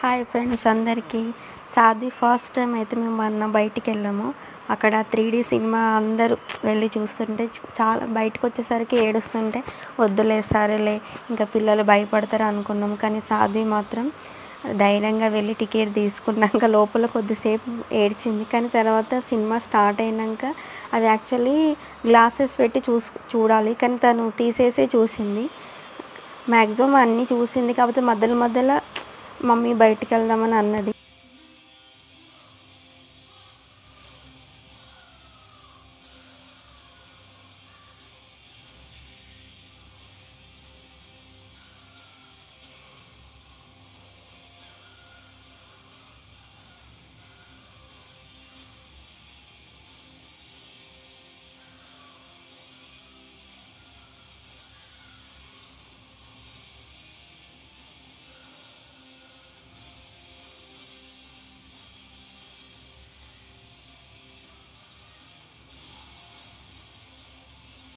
Hi friends అందరికీ. సాది first time అయితే మేము మొన్న బయటికెళ్ళాము. అక్కడ 3D సినిమా అందరూ వెళ్ళి చూస్తుంటే చాలా బయటకొచ్చేసరికి ఏడుస్తుంటే వద్దులే సరేలే ఇంకా పిల్లలు భయపడతారు అనుకున్నాం. కానీ సాధ్వి మాత్రం ధైర్యంగా వెళ్ళి టికెట్ తీసుకున్నాక లోపల కొద్దిసేపు ఏడ్చింది. కానీ తర్వాత సినిమా స్టార్ట్ అయినాక అది యాక్చువల్లీ గ్లాసెస్ పెట్టి చూడాలి, కానీ తను తీసేసే చూసింది. మ్యాక్సిమం అన్నీ చూసింది, కాకపోతే మధ్యలో మధ్యలో మమ్మీ బయటికి వెళ్దామని అన్నది.